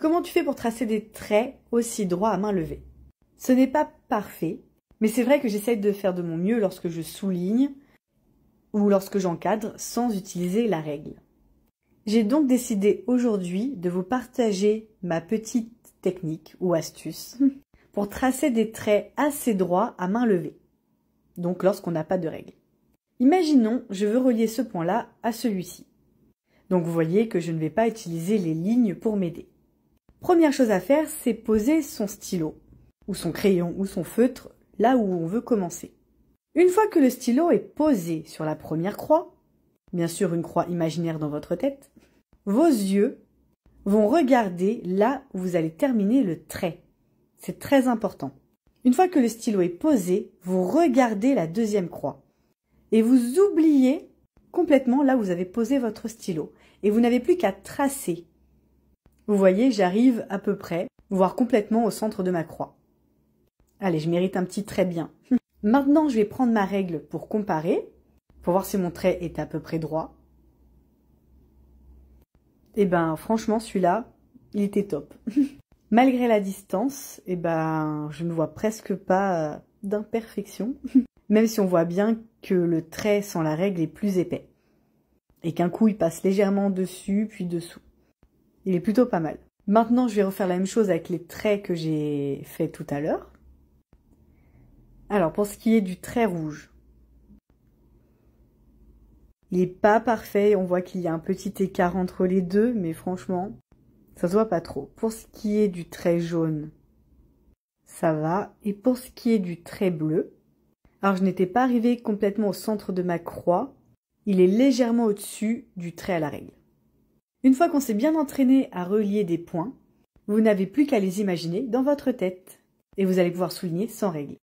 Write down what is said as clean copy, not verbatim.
Comment tu fais pour tracer des traits aussi droits à main levée? Ce n'est pas parfait, mais c'est vrai que j'essaye de faire de mon mieux lorsque je souligne ou lorsque j'encadre sans utiliser la règle. J'ai donc décidé aujourd'hui de vous partager ma petite technique ou astuce pour tracer des traits assez droits à main levée, donc lorsqu'on n'a pas de règle. Imaginons, je veux relier ce point-là à celui-ci. Donc vous voyez que je ne vais pas utiliser les lignes pour m'aider. Première chose à faire, c'est poser son stylo, ou son crayon, ou son feutre, là où on veut commencer. Une fois que le stylo est posé sur la première croix, bien sûr une croix imaginaire dans votre tête, vos yeux vont regarder là où vous allez terminer le trait. C'est très important. Une fois que le stylo est posé, vous regardez la deuxième croix. Et vous oubliez complètement là où vous avez posé votre stylo. Et vous n'avez plus qu'à tracer. Vous voyez, j'arrive à peu près, voire complètement au centre de ma croix. Allez, je mérite un petit trait bien. Maintenant, je vais prendre ma règle pour comparer, pour voir si mon trait est à peu près droit. Et ben, franchement, celui-là, il était top. Malgré la distance, je ne vois presque pas d'imperfection. Même si on voit bien que le trait sans la règle est plus épais. Et qu'un coup, il passe légèrement dessus, puis dessous. Il est plutôt pas mal. Maintenant, je vais refaire la même chose avec les traits que j'ai fait tout à l'heure. Alors, pour ce qui est du trait rouge, il n'est pas parfait. On voit qu'il y a un petit écart entre les deux, mais franchement, ça se voit pas trop. Pour ce qui est du trait jaune, ça va. Et pour ce qui est du trait bleu, alors je n'étais pas arrivée complètement au centre de ma croix. Il est légèrement au-dessus du trait à la règle. Une fois qu'on s'est bien entraîné à relier des points, vous n'avez plus qu'à les imaginer dans votre tête. Et vous allez pouvoir souligner sans règle.